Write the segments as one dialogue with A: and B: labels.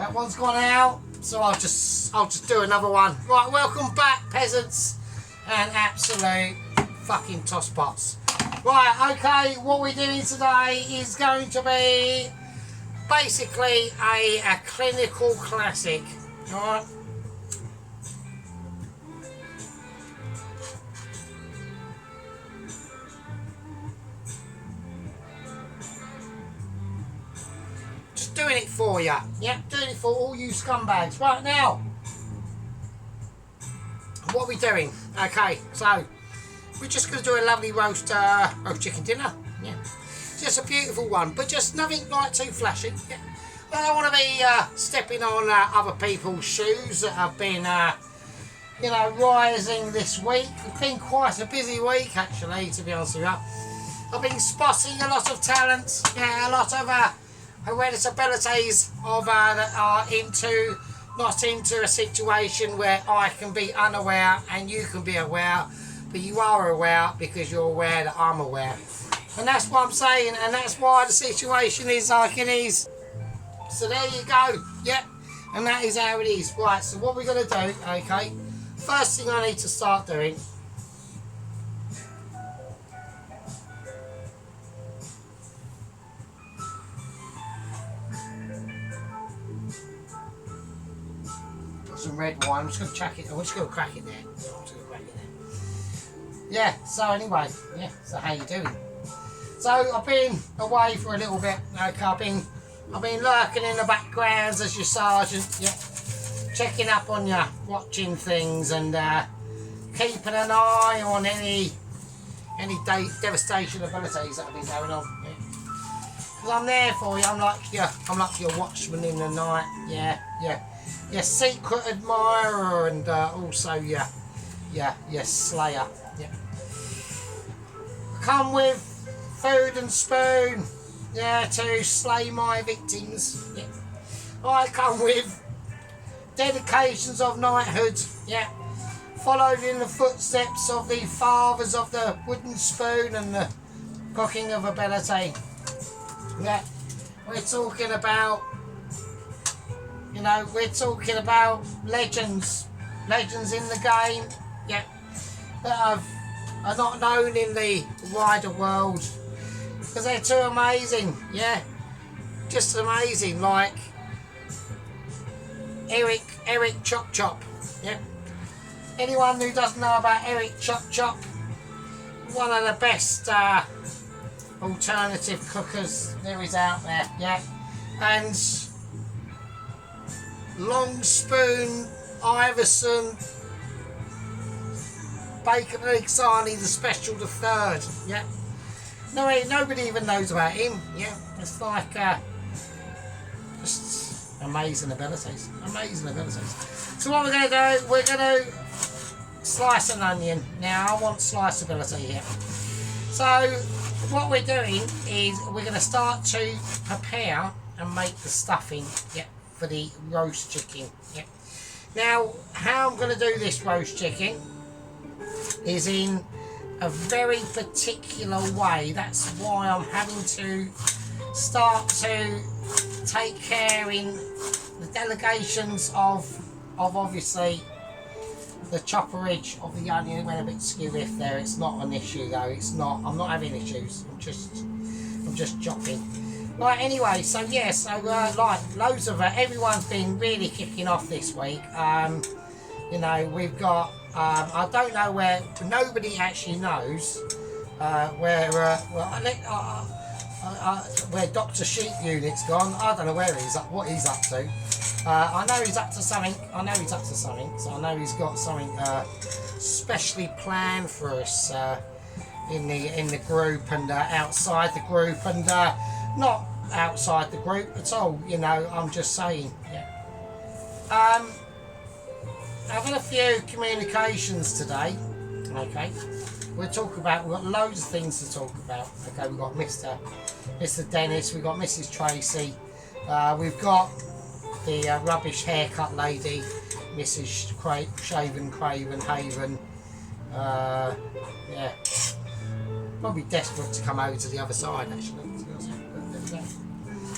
A: That one's gone out, so I'll just do another one. Right, welcome back, peasants and absolute fucking tosspots. Right, okay, what we're doing today is going to be basically a clinical classic. Alright. Just doing it for you. Yep, doing it for all you scumbags. Right now, what are we doing? Okay, so we're just going to do a lovely roast chicken dinner. Yeah, just a beautiful one, but just nothing like too flashy. Yeah. I don't want to be stepping on other people's shoes that have been, you know, rising this week. It's been quite a busy week, actually, to be honest with you. I've been spotting a lot of talents, yeah, a lot of hereditabilities of that are not into a situation where I can be unaware and you can be aware, but you are aware because you're aware that I'm aware. And that's what I'm saying, and that's why the situation is like it is. So there you go, yep, and that is how it is. Right, so what we're going to do, okay, first thing I need to start doing, put some red wine. I'm just going to chuck it, I'm just going to crack it there. I'm just going to crack it there. Yeah, so anyway, yeah, so how you doing? So I've been away for a little bit, okay, I've been lurking in the backgrounds as your sergeant, yeah, checking up on you, watching things and keeping an eye on any devastation abilities that have been going on. Yeah. Cause I'm there for you. I'm like your watchman in the night. Yeah, your secret admirer and also your slayer. Yeah. Come with food and spoon. Yeah, to slay my victims. Yeah. I come with dedications of knighthood. Yeah. Followed in the footsteps of the fathers of the wooden spoon and the cooking of ability. Yeah. We're talking about, you know, we're talking about legends in the game. Yeah. That are not known in the wider world. Because they're too amazing, yeah, just amazing, like Eric Chop Chop, yeah. Anyone who doesn't know about Eric Chop Chop, one of the best alternative cookers there is out there, yeah. And Long Spoon Iverson, Bacon and Exani, the special, the third, yeah. No, nobody even knows about him. Yeah, it's like just amazing abilities. Amazing abilities. So what we're going to do, we're going to slice an onion. Now I want sliceability here. So what we're doing is we're going to start to prepare and make the stuffing. Yeah, for the roast chicken. Yeah. Now how I'm going to do this roast chicken is in a very particular way. That's why I'm having to start to take care in the delegations of obviously the chopperage of the onion. It went a bit skew if there. It's not an issue though. It's not. I'm not having issues. I'm just chopping. Right. Anyway. So yeah. So like loads of everyone's been really kicking off this week. You know, we've got. I don't know where. Nobody actually knows where Dr. Sheep Unit's gone. I don't know where he's up. What he's up to. I know he's up to something. So I know he's got something specially planned for us in the group and outside the group and not outside the group at all. You know, I'm just saying. Yeah. Having a few communications today, okay, we've got loads of things to talk about, okay, we've got Mr. Dennis, we've got Mrs. Tracy, we've got the rubbish haircut lady, Mrs. Shaven Craven Haven, yeah, probably desperate to come over to the other side actually, but there we go.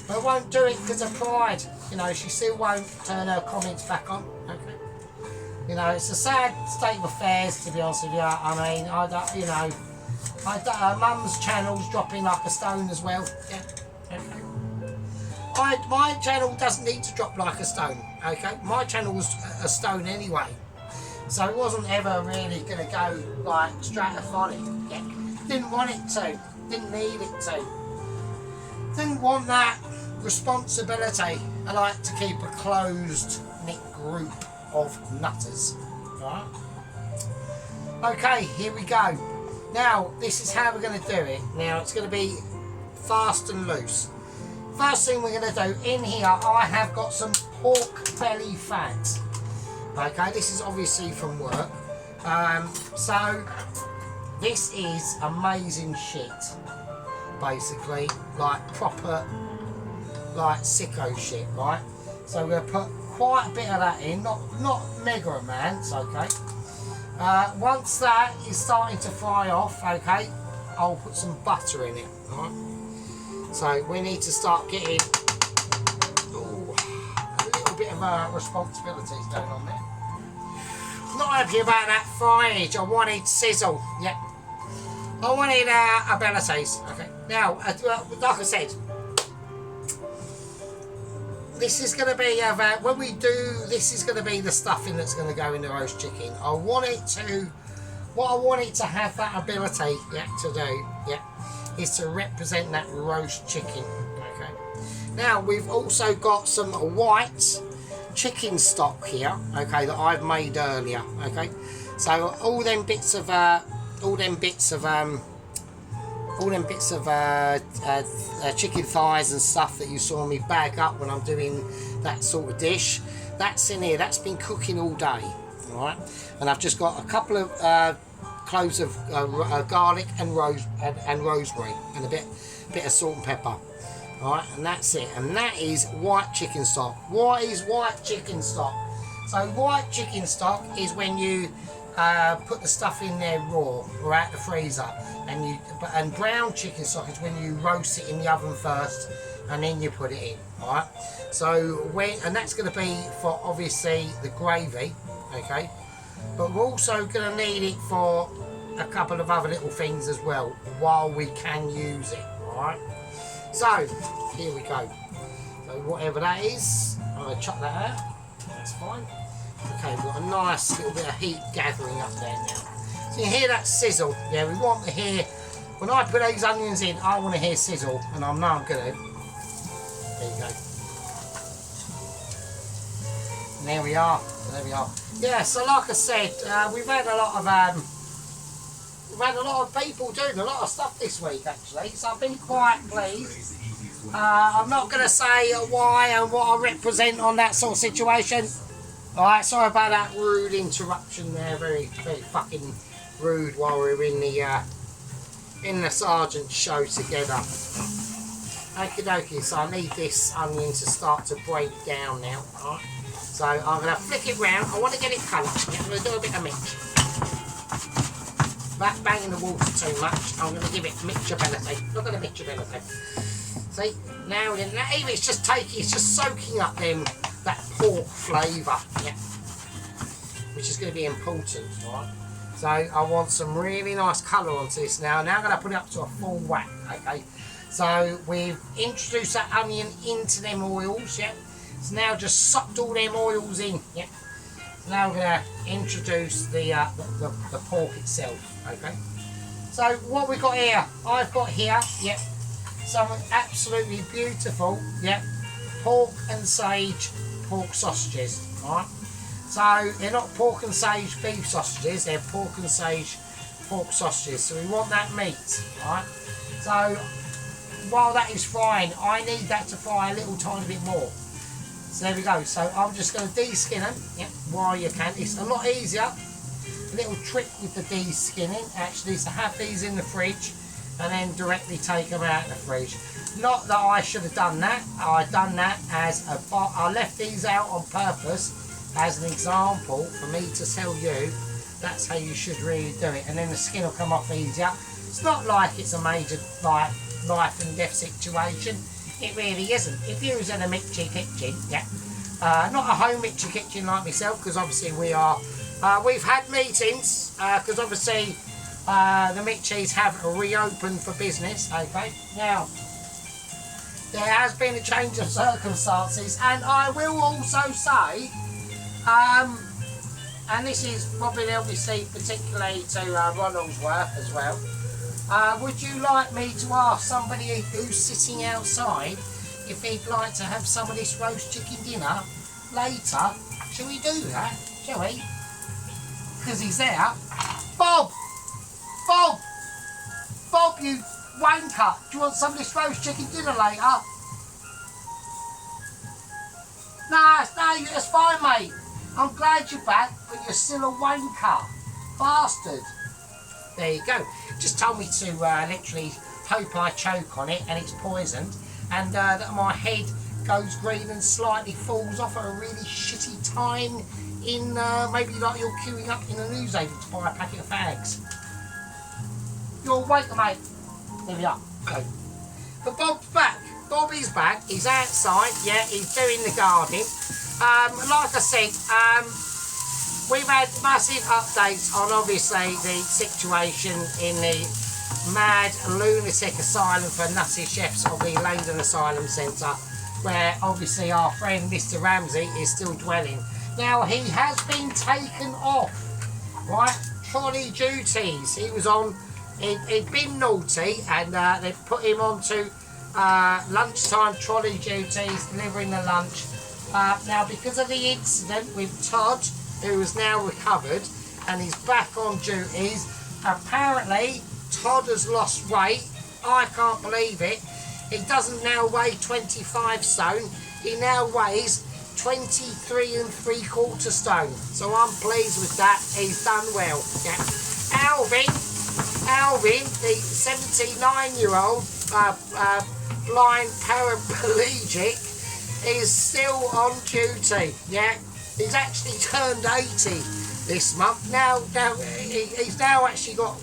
A: but won't do it because of pride. You know, she still won't turn her comments back on. Okay. You know, it's a sad state of affairs, to be honest with you. I mean, I don't, you know, her mum's channel's dropping like a stone as well. Yeah. Okay. My channel doesn't need to drop like a stone. Okay. My channel was a stone anyway, so it wasn't ever really going to go like stratospheric. Yeah. Didn't want it to. Didn't need it to. Didn't want that responsibility. I like to keep a closed knit group of nutters. Right? Okay, here we go. Now, this is how we're going to do it. Now, it's going to be fast and loose. First thing we're going to do, in here, I have got some pork belly fat. Okay, this is obviously from work. So, this is amazing shit. Basically, like proper, like sicko shit, right? So we're going to put quite a bit of that in, not mega amounts, okay? Once that is starting to fry off, okay, I'll put some butter in it, right? So we need to start getting a little bit of responsibilities going on there. Not happy about that fryage. I wanted sizzle, yeah. I wanted abilities, okay. Now, like I said, this is going to be, when we do, this is going to be the stuffing that's going to go in the roast chicken. I want it to have that ability, yeah, to do, yeah, is to represent that roast chicken, okay. Now, we've also got some white chicken stock here, okay, that I've made earlier, okay. So all them bits of chicken thighs and stuff that you saw me bag up when I'm doing that sort of dish, that's in here. That's been cooking all day, all right. And I've just got a couple of cloves of garlic and rosemary and a bit of salt and pepper, all right. And that's it. And that is white chicken stock. What is white chicken stock? So white chicken stock is when you put the stuff in there raw or out the freezer, and brown chicken stock is when you roast it in the oven first and then you put it in, alright? So and that's going to be for obviously the gravy, okay, but we're also going to need it for a couple of other little things as well while we can use it, alright? So here we go. So whatever that is, I'm going to chuck that out. That's fine. Okay, we've got a nice little bit of heat gathering up there now. So you hear that sizzle? Yeah, we want to hear, when I put these onions in, I want to hear sizzle, and I know I'm going to. There you go. And there we are. There we are. Yeah, so like I said, we've had a lot of people doing a lot of stuff this week actually, so I've been quite pleased. I'm not going to say why and what I represent on that sort of situation. Alright, sorry about that rude interruption there, very, very fucking rude while we were in the Sergeant show together. Okie dokie, so I need this onion to start to break down now, alright? So I'm going to flick it round, I want to get it coloured, I'm going to do a bit of mix. That banging the water too much, I'm going to give it mixability. Look at the mixability. See, now then, even it's just soaking up that pork flavour, yeah, which is going to be important, right? So I want some really nice colour onto this now. Now I'm going to put it up to a full whack, okay? So we've introduced that onion into them oils, yeah? So now just sucked all them oils in, yeah? So now we're going to introduce the pork itself, okay? So what we've got here, I've got here, yeah, some absolutely beautiful, yeah, pork and sage pork sausages, right? So they're not pork and sage beef sausages, they're pork and sage pork sausages. So we want that meat, right? So while that is frying, I need that to fry a little tiny bit more. So there we go. So I'm just going to de-skin them, yeah, while you can. It's a lot easier. A little trick with the de-skinning actually is to have these in the fridge and then directly take them out of the fridge. Not that I should have done that. I done that as I left these out on purpose as an example for me to tell you that's how you should really do it, and then the skin will come off easier. It's not like it's a major life and death situation. It really isn't. If you was in a Mitchie kitchen, yeah, not a home Mitchie kitchen like myself, because obviously we are, we've had meetings, because obviously the Mitchies have reopened for business, okay? Now, there has been a change of circumstances, and I will also say, and this is probably obviously particularly to Ronaldsworth as well, would you like me to ask somebody who's sitting outside if he'd like to have some of this roast chicken dinner later? Shall we do that? Shall we? Because he's there. Bob! Bob! Bob, you wanker! Do you want some of this roast chicken dinner later? No, it's fine, mate. I'm glad you're back, but you're still a wanker. Bastard. There you go. Just told me to literally hope I choke on it and it's poisoned, and that my head goes green and slightly falls off at a really shitty time in maybe like you're queuing up in a newsagent to buy a packet of fags. You're awake, mate. There we are. Okay. But Bob's back. Bob is back. He's outside. Yeah, he's doing the gardening. Like I said, we've had massive updates on obviously the situation in the mad lunatic asylum for nutty chefs of the Leyden Asylum Centre, where obviously our friend Mr. Ramsey is still dwelling. Now, he has been taken off, right, trolley duties. He was on, he'd been naughty, and they put him onto lunchtime trolley duties, delivering the lunch. Now, because of the incident with Todd, who is now recovered and he's back on duties, apparently Todd has lost weight. I can't believe it. He doesn't now weigh 25 stone. He now weighs 23 3/4 stone. So I'm pleased with that. He's done well. Yeah. Alvin, the 79-year-old blind paraplegic, is still on duty. Yeah. He's actually turned 80 this month. Now he's now actually got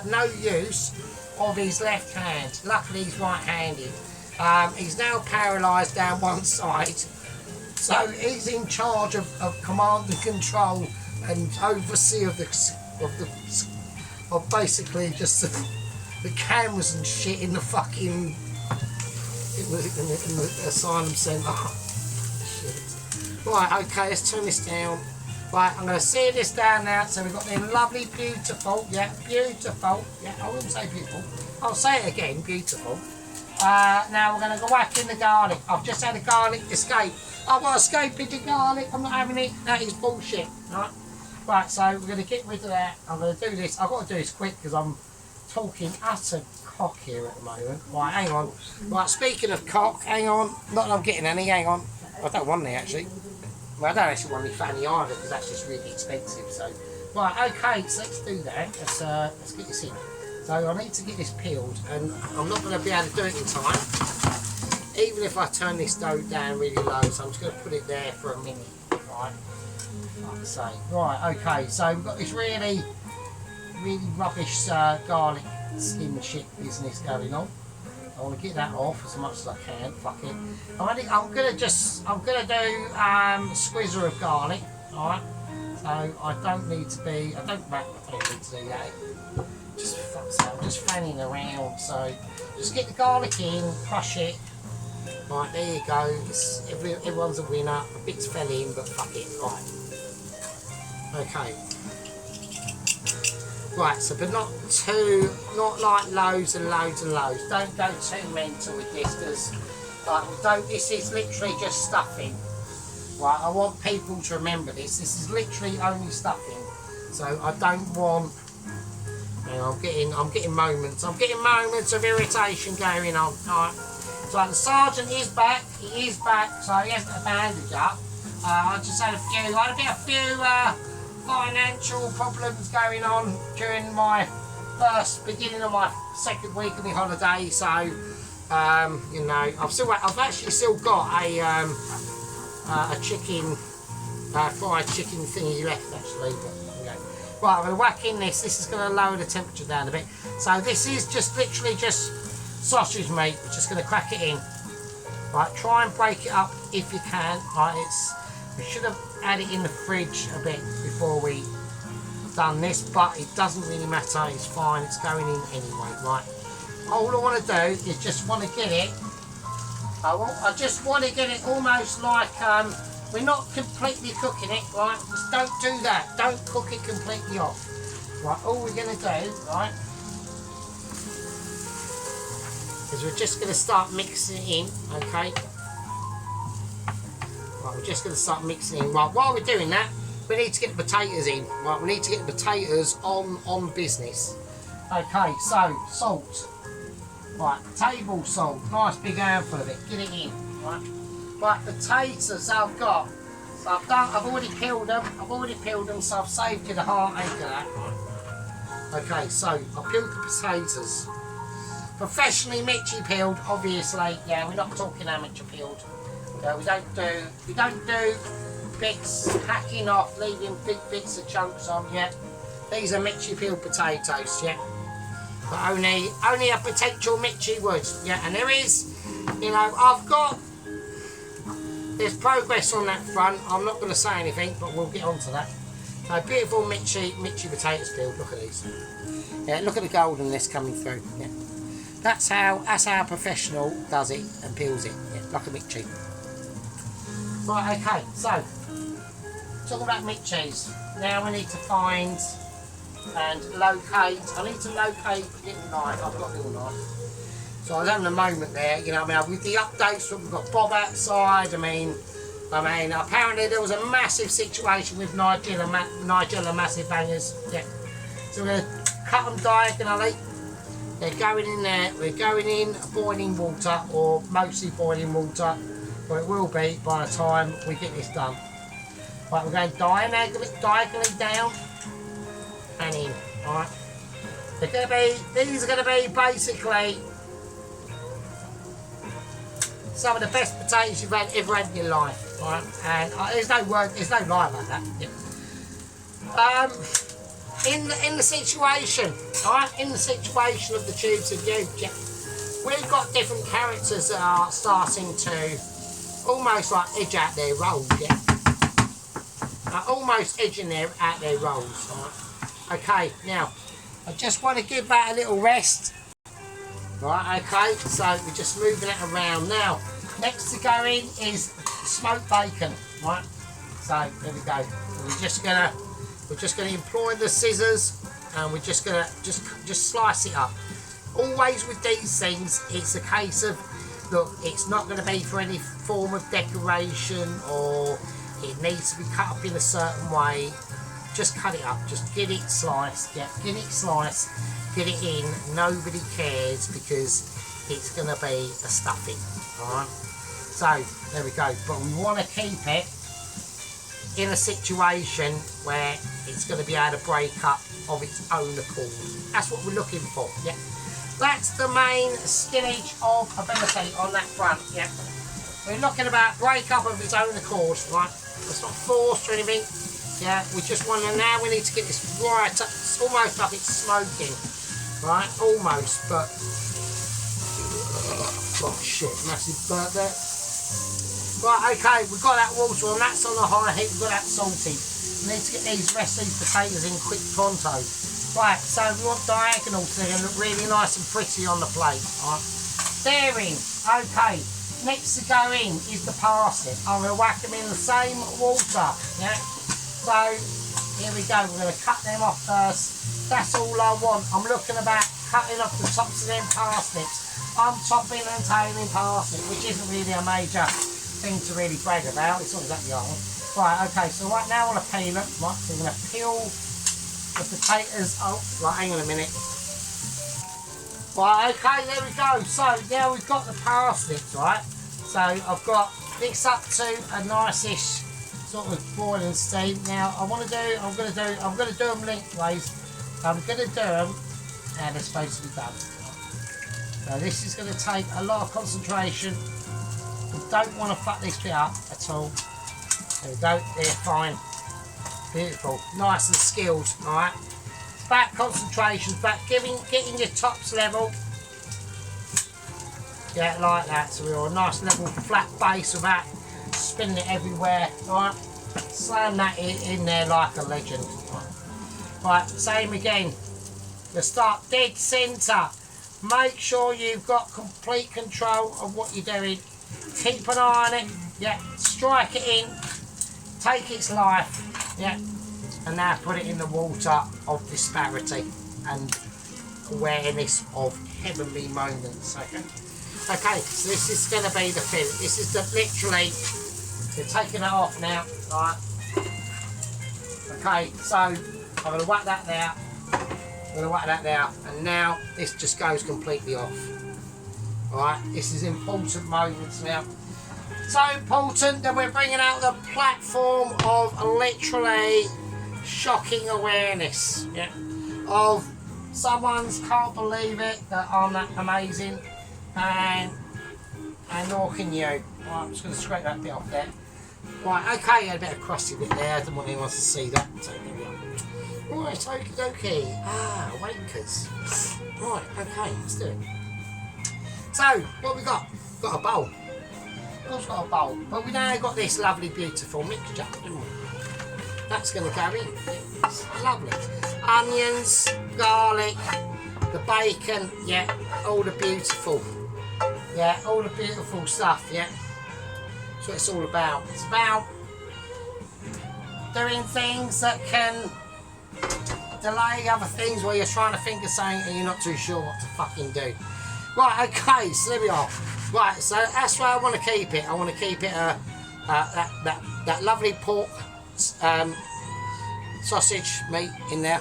A: no use of his left hand. Luckily he's right-handed. He's now paralysed down one side. So he's in charge of command and control and oversee of basically just the cameras and shit in the fucking in the asylum centre. Right, okay, let's turn this down. Right, I'm going to see this down now. So we've got them lovely, beautiful, yeah, beautiful. Yeah, I wouldn't say beautiful. I'll say it again, beautiful. Now we're going to go whack in the garlic. I've just had a garlic escape. I've got escaping the garlic. I'm not having it. That is bullshit. Right, so we're going to get rid of that. I'm going to do this. I've got to do this quick because I'm talking utter cock here at the moment. Right, hang on. Right, speaking of cock, hang on. Not that I'm getting any, hang on. I don't want any actually. Well, I don't actually want any fanny either because that's just really expensive. So, right, okay, so let's do that. Let's get this in. So I need to get this peeled, and I'm not going to be able to do it in time, even if I turn this dough down really low. So I'm just going to put it there for a minute, right? Like I say, right, okay. So we've got this really rubbish garlic skin shit business going on. I want to get that off as much as I can. Fuck it. I'm gonna do a squizzer of garlic. Alright. So I don't need to be. I don't need to do that. Just fuck's sake, I'm just fanning around. So just get the garlic in, crush it. Right, there you go. Everyone's a winner. A bit's fell in, but fuck it. Right. Okay. Right, so but not like loads and loads and loads. Don't go too mental with this, because this is literally just stuffing. Right, I want people to remember this. This is literally only stuffing. So I don't want. You know, I'm getting moments of irritation going on. Right. So the sergeant is back. He is back. So he hasn't a bandage up. I just had a few financial problems going on during my beginning of my second week of my holiday, so you know, I've actually still got a chicken fried chicken thingy left actually. But, okay. Right, I'm going to whack in this. This is going to lower the temperature down a bit. So this is just literally just sausage meat. We're just going to crack it in. Right, try and break it up if you can. Right, we should have had it in the fridge a bit before we done this, but it doesn't really matter. It's fine. It's going in anyway. Right. All I want to do is just want to get it. I just want to get it almost like we're not completely cooking it. Right. Just don't do that. Don't cook it completely off. Right. All we're going to do, right, is we're just going to start mixing it in. Okay. Right, we're just going to start mixing in. Right, while we're doing that, we need to get the potatoes in. Right, we need to get the potatoes on business. Okay, so salt. Right, table salt, nice big handful of it. Get it in. Right, right, potatoes I've got. So I've already peeled them. So I've saved you the heartache of that. Right. Okay, so I peeled the potatoes. Professionally Mitchy peeled, obviously. Yeah, we're not talking amateur peeled. We don't do bits hacking off, leaving big bits of chunks on. Yeah, these are Mitchy peeled potatoes. Yeah, but only a potential Mitchy would. Yeah, and there is, you know, there's progress on that front. I'm not going to say anything, but we'll get onto that. So beautiful Mitchy potatoes peeled. Look at these. Yeah, look at the goldenness coming through. Yeah, that's how a professional does it and peels it. Yeah, like a Mitchy. Right, okay, so talking about Mitchies, now we need to find and locate. I need to locate a little knife. I've got a little knife. So I was having a moment there, you know, I mean, with the updates, we've got Bob outside. I mean, apparently there was a massive situation with Nigella Massive Bangers. Yeah. So we're going to cut them diagonally. They're going in there. We're going in boiling water, or mostly boiling water. Well, it will be by the time we get this done. Right, we're going diagonally down and in. Alright. These are going to be basically some of the best potatoes you've ever had in your life. Right? And there's no lie about that. Yeah. In the situation, alright, in the situation of the tubes of you, yeah, we've got different characters that are starting to almost like edge out their roles, yeah. Almost edging out their roles, right? Okay, now I just want to give that a little rest. Right, okay, so we're just moving it around. Now, next to go in is smoked bacon, right? So there we go. We're just gonna employ the scissors, and we're just gonna just slice it up. Always with these things, it's a case of, look, it's not going to be for any form of decoration, or it needs to be cut up in a certain way. Just cut it up, just get it sliced, yeah, get it sliced, get it in. Nobody cares, because it's going to be a stuffing. Alright, so there we go. But we want to keep it in a situation where it's going to be able to break up of its own accord. That's what we're looking for, yeah. That's the main skillage of ability on that front, yeah. We're looking about break up of its own accord, right? It's not forced or anything, yeah. We just want to, now we need to get this right up. It's almost like it's smoking, right? Almost, but oh shit, massive burp there. Right, okay, we've got that water on, that's on the high heat, we've got that salty. We need to get these potatoes in quick pronto. Right, so we want diagonal so they can look really nice and pretty on the plate. Right. They're in. Okay, next to go in is the parsnip. I'm going to whack them in the same water. Yeah. So here we go. We're going to cut them off first. That's all I want. I'm looking about cutting off the tops of them parsnips. I'm topping and tailing parsnip, which isn't really a major thing to really brag about. It's not exactly hard. Right. Okay. So right now I want to peel it. Right. So we're going to peel the potatoes. Oh, right, hang on a minute. Right, okay, there we go. So now we've got the parsnips, right? So I've got this up to a nice-ish sort of boiling steam. Now I'm going to do them lengthways. I'm going to do them, and they're supposed to be done. So this is going to take a lot of concentration. We don't want to fuck this bit up at all. There we go. They're fine. Beautiful, nice and skilled, alright? It's about concentration, it's about getting your tops level. Yeah, like that. So we're a nice level flat base without spinning it everywhere. Right, slam that in there like a legend. Right, same again. You start dead centre. Make sure you've got complete control of what you're doing. Keep an eye on it. Yeah, strike it in. Take its life. Yeah, and now put it in the water of disparity and awareness of heavenly moments. Okay. Okay, so this is going to be the fin. This is the literally. We're taking it off now. Right. Okay, so I'm going to whack that there. I'm going to whack that there, and now this just goes completely off. Alright, this is important moments now. So important that we're bringing out the platform of literally shocking awareness. Yeah. Of someone's can't believe it that I'm that amazing, and nor can you. Right, I'm just going to scrape that bit off there. Right, okay, a bit of crusty bit there. I don't want anyone to see that. So there we are. Right, okie dokie. Ah, wankers. Right, okay, let's do it. So, what we got? Got a bowl. Of course, got a bowl. But we now got this lovely, beautiful mixture, haven't we? That's going to go in. It's lovely. Onions, garlic, the bacon, yeah, all the beautiful. Yeah, all the beautiful stuff, yeah. That's what it's all about. It's about doing things that can delay other things while you're trying to think of something and you're not too sure what to fucking do. Right, okay, so there we are. Right, so that's where I want to keep it. I want to keep it that lovely pork sausage meat in there.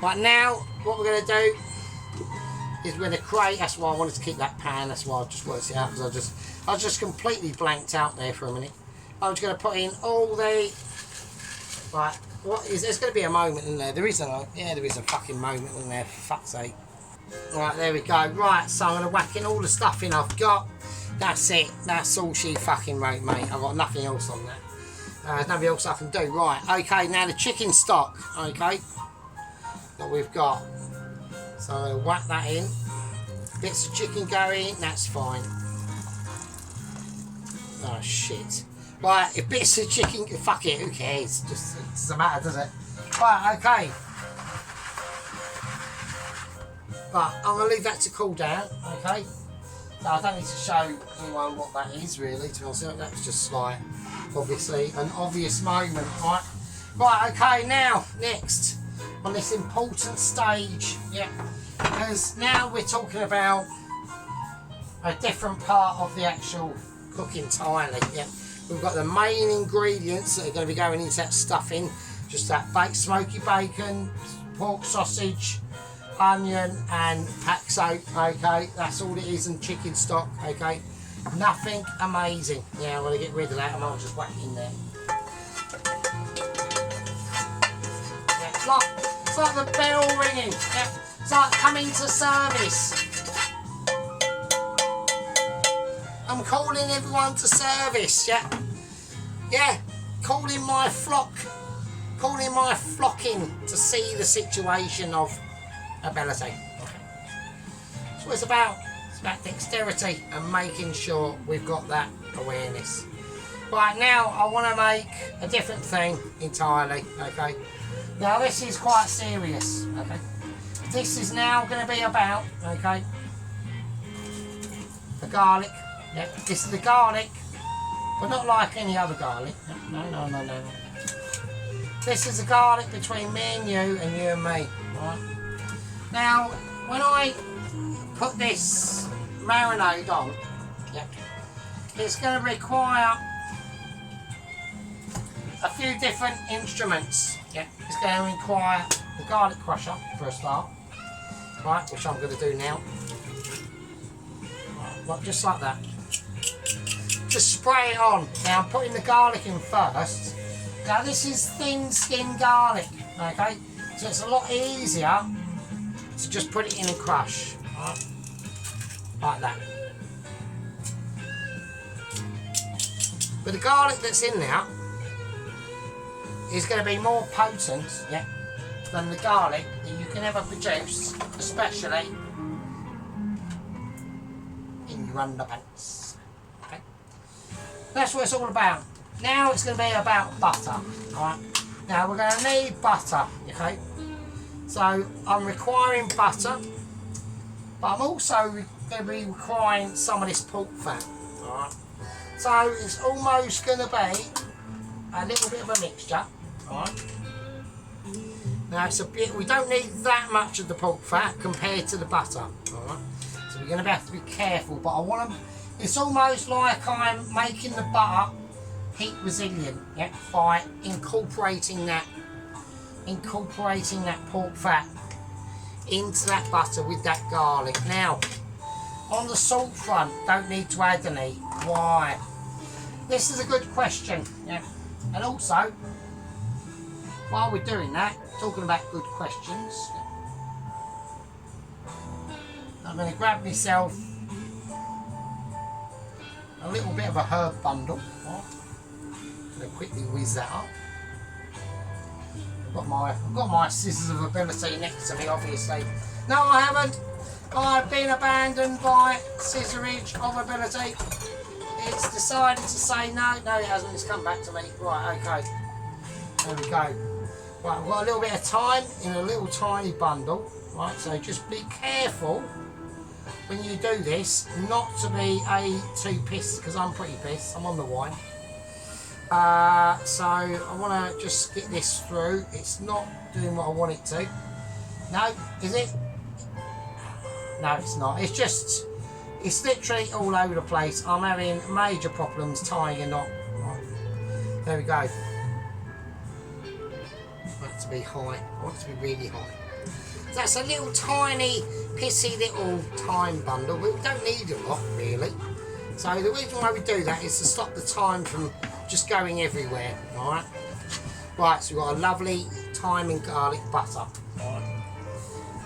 A: Right, now what we're going to do is we're going to create. That's why I wanted to keep that pan. That's why I just worked it out, because I was just completely blanked out there for a minute. I'm just going to put in all the. Right, there's going to be a moment in there. There is a fucking moment in there. For fuck's sake. Right, there we go. Right, so I'm going to whack in all the stuff in I've got. That's it. That's all she fucking wrote, mate. I've got nothing else on that. There's nothing else I can do. Right, okay, now the chicken stock, okay, that we've got. So I'm going to whack that in. Bits of chicken go in, that's fine. Oh, shit. Right, if bits of chicken, fuck it, who cares? It doesn't matter, does it? Right, okay. Right, I'm going to leave that to cool down, okay? So I don't need to show anyone what that is, really, to be honest. That was just like, obviously, an obvious moment, right? Right, okay, now, next, on this important stage, yeah, because now we're talking about a different part of the actual cooking entirely, yeah. We've got the main ingredients that are going to be going into that stuffing, just that baked smoky bacon, pork sausage, onion and pack soap, okay, that's all it is, and chicken stock, okay, nothing amazing. Yeah, I'm going to get rid of that and I'll just whack in there. Yeah, it's like the bell ringing, yeah, it's like coming to service. I'm calling everyone to service, yeah, yeah, calling my flocking to see the situation of ability. Okay. That's what it's about. It's about dexterity and making sure we've got that awareness. Right, now I want to make a different thing entirely, okay? Now this is quite serious, okay? This is now going to be about, okay, the garlic. Yeah, this is the garlic, but not like any other garlic. No. This is the garlic between me and you and me, right? Now, when I put this marinade on, yeah, it's going to require a few different instruments. Yeah, it's going to require the garlic crusher for a start, right, which I'm going to do now. Right, just like that. Just spray it on. Now I'm putting the garlic in first. Now this is thin skinned garlic, okay, so it's a lot easier to just put it in and crush, right? Like that. But the garlic that's in there is going to be more potent, yeah, than the garlic that you can ever produce, especially in run the pants. Okay, that's what it's all about. Now it's going to be about butter. Alright, now we're going to need butter. Okay, so I'm requiring butter, but I'm also going to be requiring some of this pork fat. Alright, so it's almost going to be a little bit of a mixture. Alright, now it's a bit, we don't need that much of the pork fat compared to the butter. Alright, so we're going to have to be careful, but I want to, it's almost like I'm making the butter heat resilient, yeah, by incorporating that pork fat into that butter with that garlic. Now, on the salt front, don't need to add any. Why? This is a good question, yeah. And also, while we're doing that, talking about good questions, I'm going to grab myself a little bit of a herb bundle. Right? I'm going to quickly whiz that up. I've got my scissors of ability next to me, obviously. No, I haven't. I've been abandoned by scissorage of ability. It's decided to say no. No, it hasn't. It's come back to me. Right, okay. There we go. Right, I've got a little bit of time in a little tiny bundle. Right, so just be careful when you do this not to be too pissed, because I'm pretty pissed. I'm on the wine. So I want to just get this through. It's not doing what I want it to. No, is it? No, it's not. It's just, it's literally all over the place. I'm having major problems tying a knot. Right. There we go. I want it to be high. I want it to be really high. So that's a little tiny, pissy little time bundle. We don't need a lot, really. So the reason why we do that is to stop the time from just going everywhere. Alright. Right, so we've got a lovely thyme and garlic butter. Alright.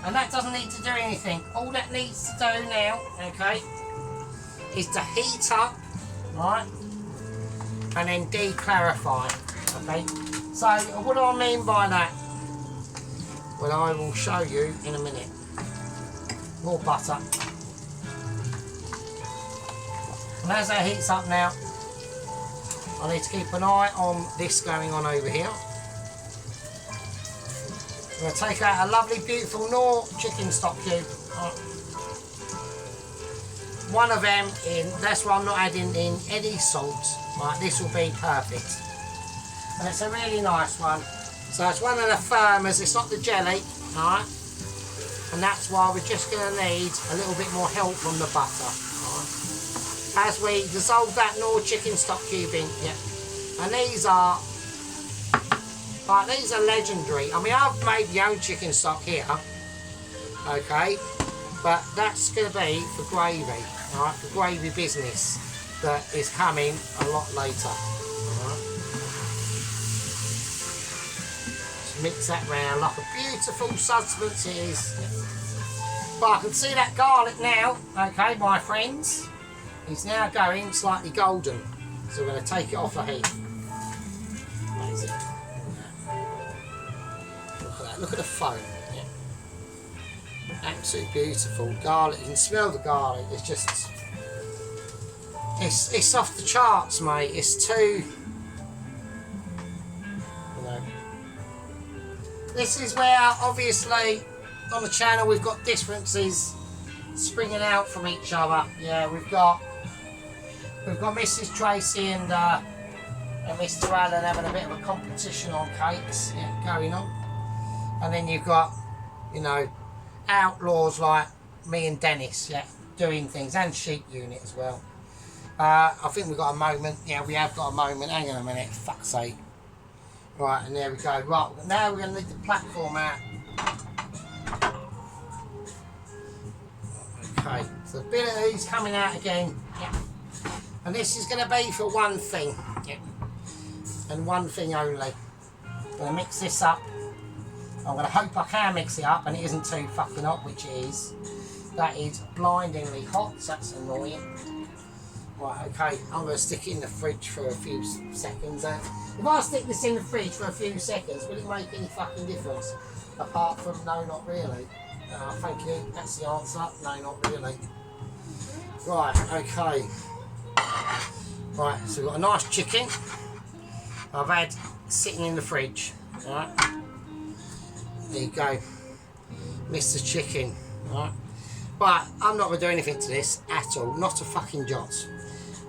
A: And that doesn't need to do anything. All that needs to do now, okay, is to heat up, right, and then declarify. Okay. So what do I mean by that? Well, I will show you in a minute. More butter. And as that heats up now, I need to keep an eye on this going on over here. I'm going to take out a lovely, beautiful Knorr chicken stock cube. One of them in, that's why I'm not adding in any salt. Right, this will be perfect. And it's a really nice one. So it's one of the firmers, it's not the jelly, alright? And that's why we're just going to need a little bit more help from the butter. Right? As we dissolve that Knorr chicken stock cube in, yeah. And these are, right, these are legendary. I mean, I've made my own chicken stock here, okay? But that's going to be for gravy, alright? For gravy business that is coming a lot later. Mix that round like a beautiful substance it is. But I can see that garlic now, okay, my friends, is now going slightly golden. So we're going to take it off the heat. That is it. Look at that, look at the foam. Yeah. Absolutely beautiful. Garlic, you can smell the garlic, it's just, it's off the charts, mate. It's too, this is where, obviously, on the channel we've got differences springing out from each other. Yeah, we've got Mrs. Tracy and Mr. Allen having a bit of a competition on cakes, yeah, going on. And then you've got, you know, outlaws like me and Dennis, yeah, doing things, and Sheep Unit as well. I think we've got a moment. Yeah, we have got a moment. Hang on a minute, fuck's sake. Right, and there we go. Right, now we're going to need the platform out. Okay, so a bit of these coming out again. Yeah. And this is going to be for one thing. Yeah. And one thing only. I'm going to mix this up. I'm going to hope I can mix it up and it isn't too fucking hot, which it is. That is blindingly hot, so that's annoying. Right, okay, I'm going to stick it in the fridge for a few seconds. If I stick this in the fridge for a few seconds, will it make any fucking difference? Apart from, no, not really. Thank you, that's the answer. No, not really. Right, okay. Right, so we've got a nice chicken I've had sitting in the fridge. Right, there you go, Mr. Chicken. Right, but I'm not going to do anything to this at all, not a fucking jot.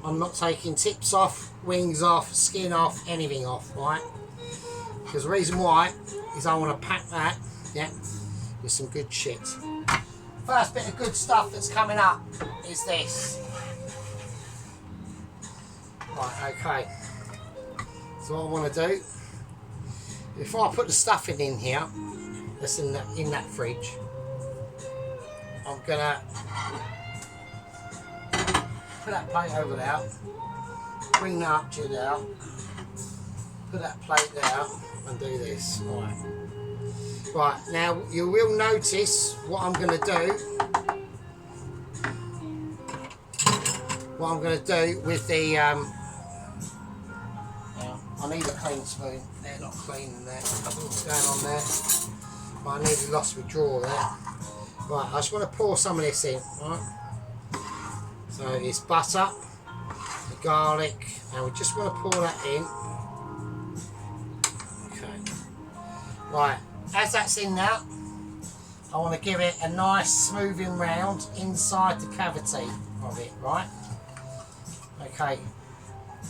A: I'm not taking tips off, wings off, skin off, anything off, right? Because the reason why is I want to pack that, yeah, with some good shit. First bit of good stuff that's coming up is this. Right, okay. So what I want to do, before I put the stuffing in here, that's in that fridge, I'm gonna put that plate over there, bring that up to there, put that plate there, and do this. Right. Right, now you will notice what I'm going to do. What I'm going to do with the I need a clean spoon. They're not clean in there. I don't know what's going on there. But I nearly lost my drawer there. Right, I just want to pour some of this in. Right. So it's butter, the garlic, and we just want to pour that in. Okay. Right, as that's in now, I want to give it a nice smoothing round inside the cavity of it, right? Okay.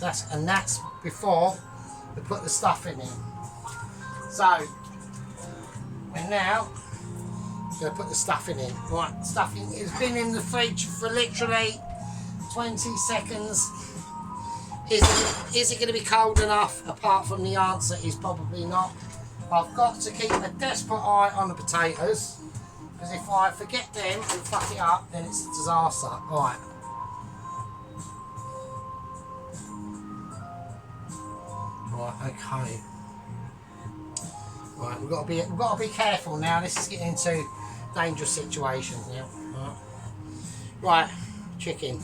A: That's before we put the stuffing in. So we're now going to put the stuffing in. Right, stuffing has been in the fridge for literally 20 seconds. Is it going to be cold enough? Apart from the answer is probably not. I've got to keep a desperate eye on the potatoes, because if I forget them and fuck it up, then it's a disaster. Right. Right, okay. Right, we've got to be careful now. This is getting into dangerous situations now. Right, chicken.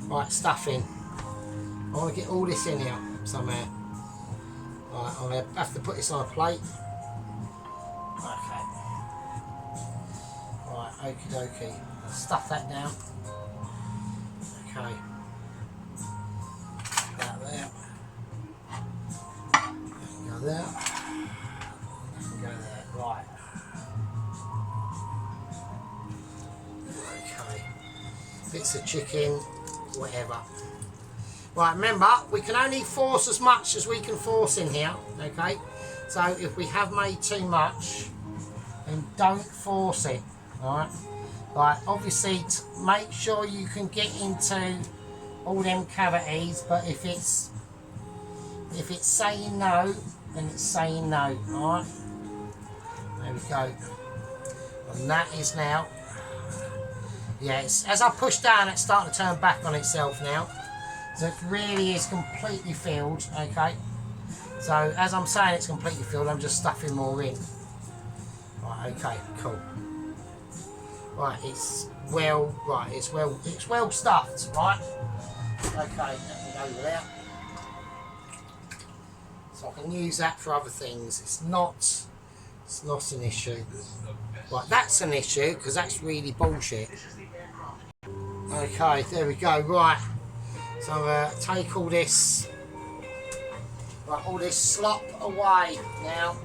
A: Right, stuffing. I want to get all this in here somewhere. Right, I'm going to have to put this on a plate. Okay. Right, okie dokie. Stuff that down. Okay. That there. Go there. Go there. Right. Okay. Bits of chicken, whatever. Right, remember, we can only force as much as we can force in here, okay? So if we have made too much, then don't force it, alright? Right, obviously, make sure you can get into all them cavities, but if it's saying no, then it's saying no, alright? There we go. And that is now, yes, as I push down, it's starting to turn back on itself now. So it really is completely filled, okay? So as I'm saying it's completely filled, I'm just stuffing more in. Right, okay, cool. Right, it's well stuffed, right? Okay, let me go with that. So I can use that for other things. It's not an issue. Right, that's an issue because that's really bullshit. Okay, there we go. Right. So I'm going to take all this slop away now.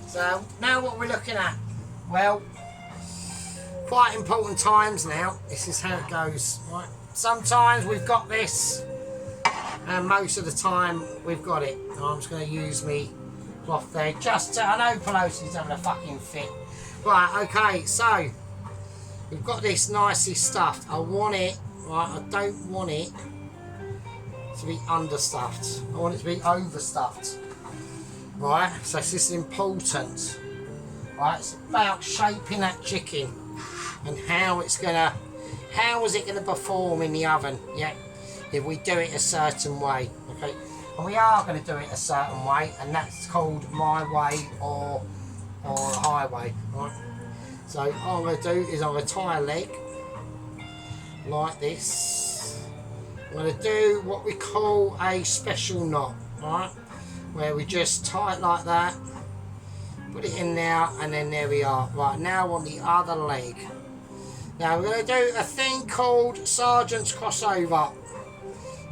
A: So now what we're looking at, well, quite important times now. This is how it goes. Right. Sometimes we've got this, and most of the time we've got it. I'm just going to use me cloth there. I know Pelosi's having a fucking fit. Right, okay, so we've got this nicely stuffed. I want it, right, I don't want it to be understuffed. I want it to be overstuffed. Right, so this is important. Right, it's about shaping that chicken and how is it gonna perform in the oven, yeah, if we do it a certain way, okay? And we are gonna do it a certain way, and that's called my way or the highway, right? So what I'm gonna do is I'm gonna tie a leg like this. I'm going to do what we call a special knot, right? Where we just tie it like that, put it in there, and then there we are. Right, now on the other leg. Now we're going to do a thing called Sergeant's Crossover,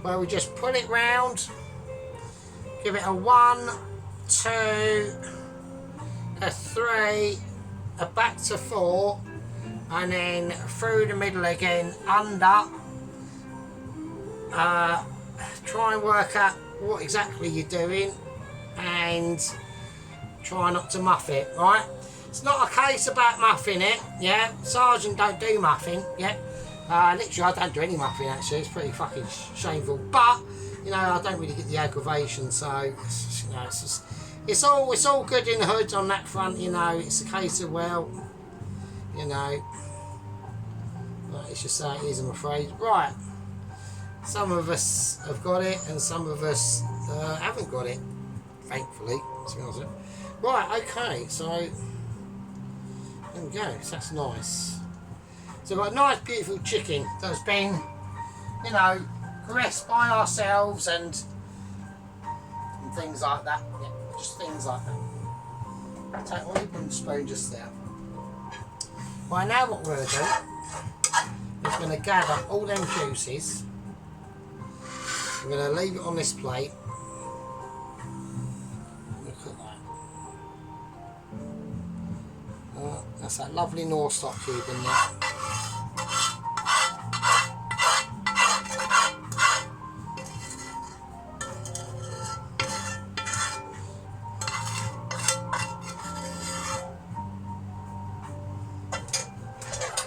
A: where we just pull it round, give it a 1, 2, a 3, a back to 4, and then through the middle again, under. Try and work out what exactly you're doing and try not to muff it, right? It's not a case about muffing it, yeah? Sergeant don't do muffing, yeah? Literally, I don't do any muffing actually, it's pretty fucking shameful, but, you know, I don't really get the aggravation, so, you know, it's all good in the hood on that front, you know, it's a case of, well, you know, it's just how it is, I'm afraid. Right, some of us have got it and some of us haven't got it, thankfully, to be honest with you. Right, okay, so there we go, so that's nice. So we've got a nice beautiful chicken that's been, you know, caressed by ourselves and things like that. Yeah, just things like that. Take one wooden spoon just there. Right, now what we're going to do is going to gather all them juices. We're going to leave it on this plate. Look at that. That's that lovely Nostoc cube in there.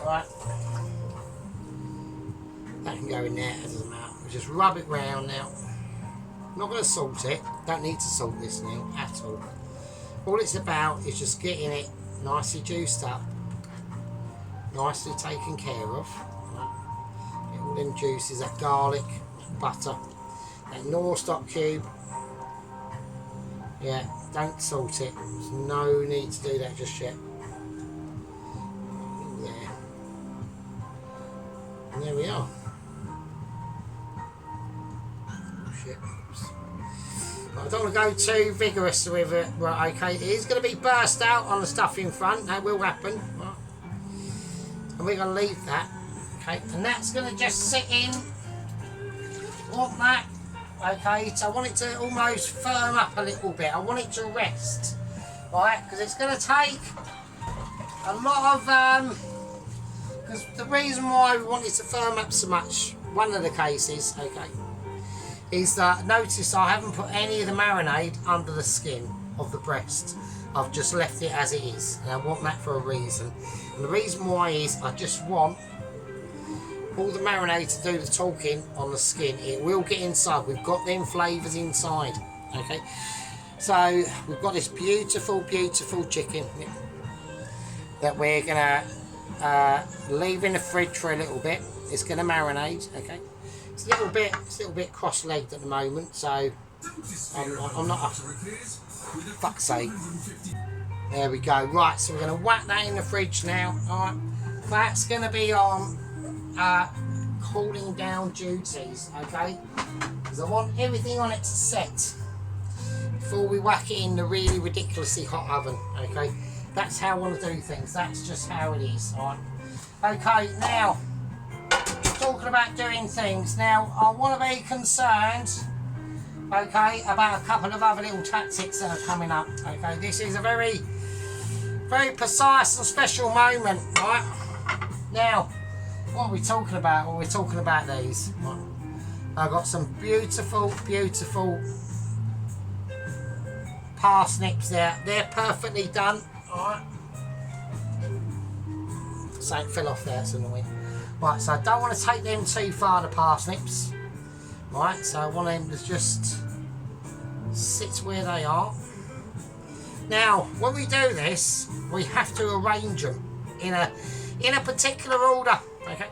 A: Right, that can go in there, it doesn't matter. We'll just rub it round now. I'm not going to salt it, don't need to salt this now at all. All it's about is just getting it nicely juiced up, nicely taken care of. Right. Get all them juices, that garlic, butter, that Nostoc cube. Yeah, don't salt it, there's no need to do that just yet. And there we are. Oh, shit. I don't want to go too vigorous with it. Right, okay. It is going to be burst out on the stuff in front. That will happen. Right. And we're going to leave that. Okay. And that's going to just sit in. Want that. Okay. So I want it to almost firm up a little bit. I want it to rest. Right. Because it's going to take a lot of... because the reason why we want it to firm up so much, one of the cases, okay, is that notice I haven't put any of the marinade under the skin of the breast. I've just left it as it is, and I want that for a reason. And the reason why is I just want all the marinade to do the talking on the skin. It will get inside. We've got them flavours inside, okay. So we've got this beautiful, beautiful chicken that we're gonna leave in the fridge for a little bit. It's going to marinate, okay. It's a little bit cross-legged at the moment, so I'm not. Fuck's sake. There we go. Right, so we're going to whack that in the fridge now. All right, that's going to be on cooling down duties, okay. Because I want everything on it to set before we whack it in the really ridiculously hot oven, okay. That's how I want to do things. That's just how it is. Alright. Okay, now, talking about doing things. Now, I want to be concerned, okay, about a couple of other little tactics that are coming up. Okay, this is a very, very precise and special moment, right? Now, what are we talking about? Well, we're talking about these. Right. I've got some beautiful, beautiful parsnips there. They're perfectly done. Alright. Something fell off there, it's annoying. Right, so I don't want to take them too far, the parsnips. Right, so I want them to just sit where they are. Now, when we do this, we have to arrange them in a particular order. Okay.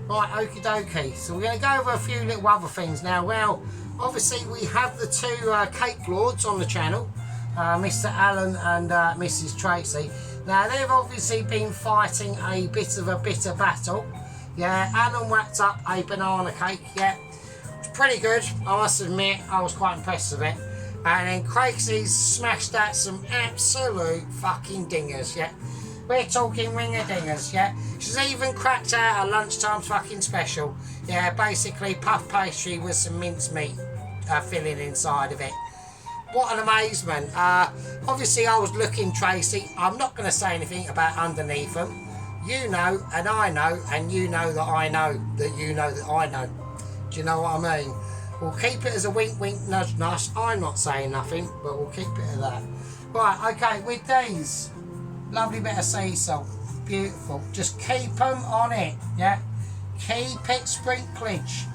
A: Right, okie dokie. So we're going to go over a few little other things now. Well, obviously we have the two cake lords on the channel. Mr. Alan and Mrs. Tracy. Now they've obviously been fighting a bit of a bitter battle. Yeah, Alan whacked up a banana cake. Yeah, it's pretty good. I must admit, I was quite impressed with it. And then Craigsy's smashed out some absolute fucking dingers. Yeah, We're talking ringer-dingers, yeah? She's even cracked out a lunchtime fucking special. Yeah, basically puff pastry with some mincemeat filling inside of it. What an amazement. Obviously I was looking, Tracy. I'm not going to say anything about underneath them. You know, and I know, and you know that I know that you know that I know. Do you know what I mean? We'll keep it as a wink, wink, nudge, nudge. I'm not saying nothing, but we'll keep it at that. Right, okay, with these, lovely bit of sea salt. Beautiful. Just keep them on it, yeah? Keep it sprinklage.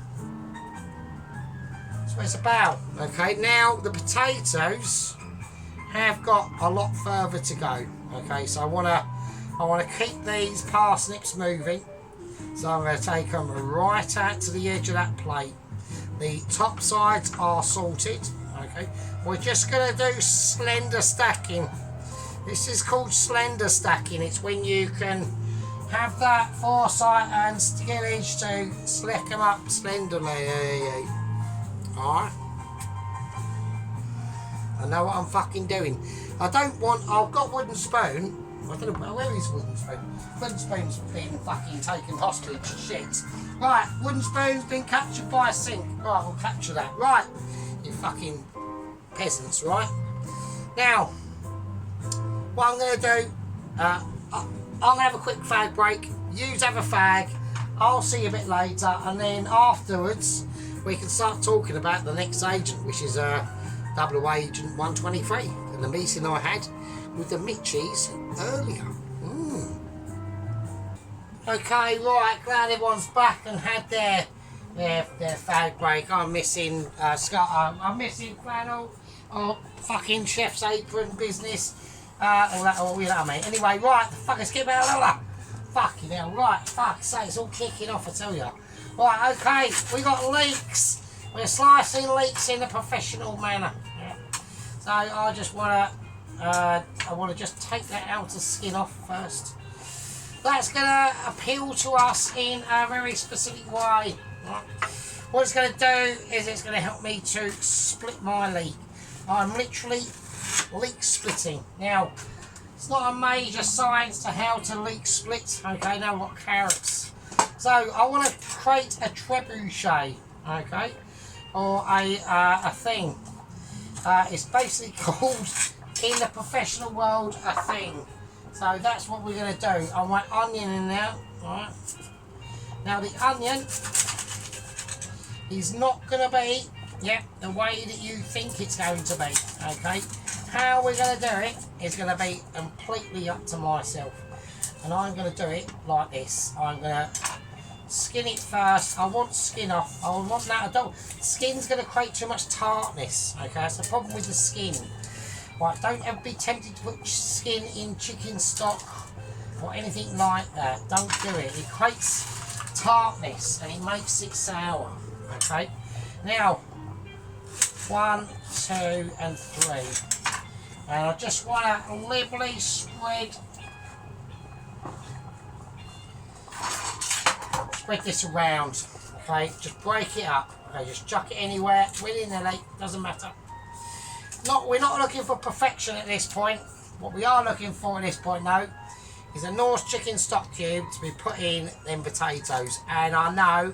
A: That's what it's about. Okay, now the potatoes have got a lot further to go. Okay, so I wanna keep these parsnips moving. So I'm going to take them right out to the edge of that plate. The top sides are salted. Okay, we're just going to do slender stacking. This is called slender stacking. It's when you can have that foresight and skillage to slick them up slenderly. Alright. I know what I'm fucking doing. I've got wooden spoon. I don't know, where is wooden spoon? Wooden spoon's been fucking taken hostage. Shit. Right, wooden spoon's been captured by a sink. Right, we'll capture that. Right, you fucking peasants, right? Now, what I'm going to do, I'm going to have a quick fag break. You have a fag. I'll see you a bit later, and then afterwards, we can start talking about the next agent, which is Double Agent 123, and the meeting I had with the Mitchies earlier. Okay, right, glad everyone's back and had their fag break. I'm missing Scott, I'm missing flannel, or fucking chef's apron business, all that, all, you know what I mean. Anyway, right, the fuck, let's get out of there. Fucking hell, right, fuck's sake, it's all kicking off, I tell you. Right, okay, we got leeks. We're slicing leeks in a professional manner. Yeah. So I just want to just take that outer skin off first. That's going to appeal to us in a very specific way. Right. What it's going to do is it's going to help me to split my leek. I'm literally leek splitting. Now, it's not a major science to how to leek split. Okay, now I've got carrots. So I want to create a trebuchet. Okay, or a thing. It's basically called, in the professional world, a thing. So that's what we're going to do. I want onion in there. Right. Now the onion is not going to be, the way that you think it's going to be. Okay. How we're going to do it is going to be completely up to myself. And I'm going to do it like this. I'm going to skin it first. I want skin off. I want that. I don't. Skin's going to create too much tartness. Okay, that's the problem with the skin. Right, don't ever be tempted to put skin in chicken stock or anything like that. Don't do it. It creates tartness and it makes it sour. Okay. Now, 1, 2, and 3. And I just want to liberally spread this around. Okay, just break it up. Okay, just chuck it anywhere, willy-nilly, doesn't matter. We're not looking for perfection at this point. What we are looking for at this point though is a Norse chicken stock cube to be put in them potatoes. And I know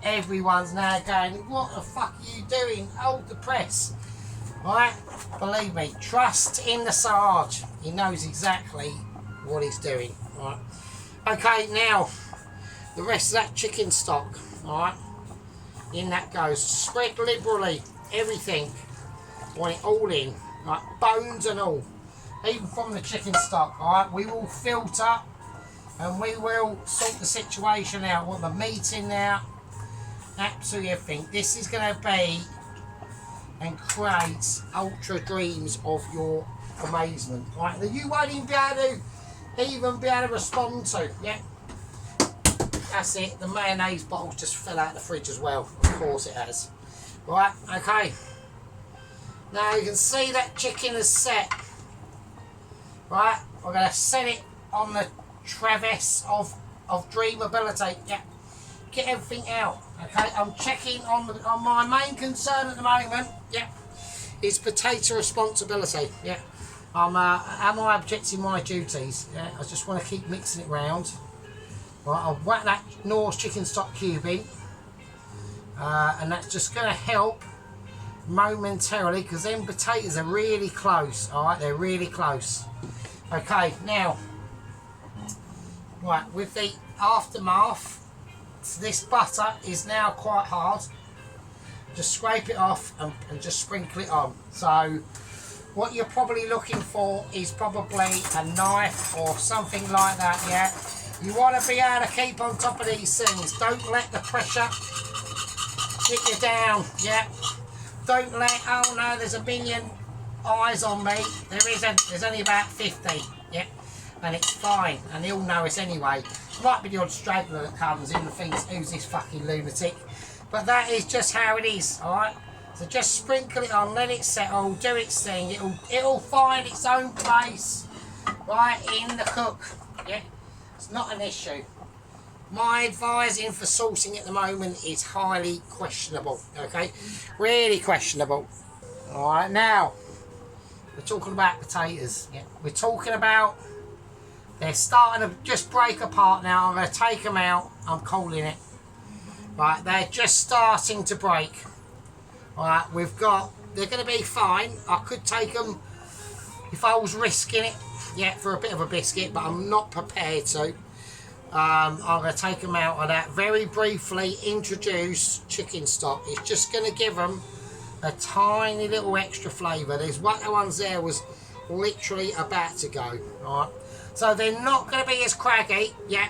A: everyone's now going, what the fuck are you doing? Hold the press. Right? Believe me, trust in the Sarge. He knows exactly what he's doing. Right? Okay, now the rest of that chicken stock, alright, in that goes. Spread liberally, everything. Want it all in, right, bones and all, even from the chicken stock. Alright, we will filter and we will sort the situation out. Want the meat in there, absolutely everything. This is going to be and create ultra dreams of your amazement, right, that you won't even be able to respond to. Yeah, that's it. The mayonnaise bottle just fell out of the fridge as well. Of course it has. Right, okay. Now you can see that chicken is set. Right, we're going to set it on the traverse of dreamability. Yeah, get everything out. Okay, I'm checking on my main concern at the moment. Yeah, is potato responsibility. Yeah, am I objecting my duties? Yeah, I just want to keep mixing it round. Right, I'll whack that Knorr's chicken stock cube in, and that's just going to help momentarily because them potatoes are really close. All right, they're really close. Okay, now, right, with the aftermath, this butter is now quite hard. Just scrape it off and just sprinkle it on. So what you're probably looking for is probably a knife or something like that, yeah. You want to be able to keep on top of these things. Don't let the pressure get you down, yeah. Don't let, oh no, there's a million eyes on me. There isn't, there's only about 50, yeah. And it's fine, and he'll know us anyway. Might be the odd straggler that comes in and thinks, who's this fucking lunatic? But that is just how it is, alright? So just sprinkle it on, let it settle, do its thing. It'll find its own place right in the cook, yeah. It's not an issue. My advising for saucing at the moment is highly questionable, okay? Really questionable. Alright, now, we're talking about potatoes. Yeah? We're talking about, they're starting to just break apart now. I'm going to take them out. I'm calling it. Right, they're just starting to break. Alright, they're going to be fine. I could take them if I was risking it, yeah, for a bit of a biscuit, but I'm not prepared to. I'm going to take them out of that. Very briefly introduce chicken stock. It's just going to give them a tiny little extra flavour. There's one of the ones there was literally about to go. Alright, so they're not going to be as craggy, yeah,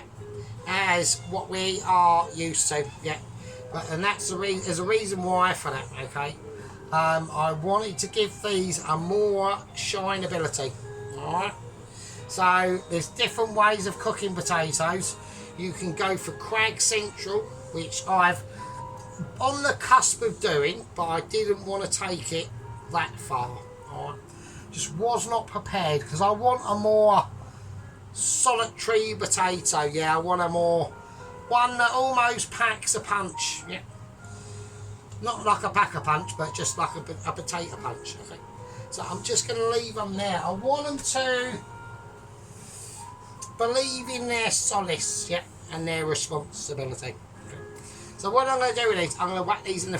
A: as what we are used to, yeah. And that's there's a reason why for that, okay. I wanted to give these a more shineability. Alright, so there's different ways of cooking potatoes. You can go for Crag Central, which I've on the cusp of doing, but I didn't want to take it that far. Alright, just was not prepared because I want a more solitary potato, yeah. I want a more one that almost packs a punch, yeah. Not like a pack-a-punch, but just like a potato punch, okay. So I'm just going to leave them there. I want them to believe in their solace, yeah, and their responsibility. Okay. So what I'm going to do with these, I'm going to whack these in the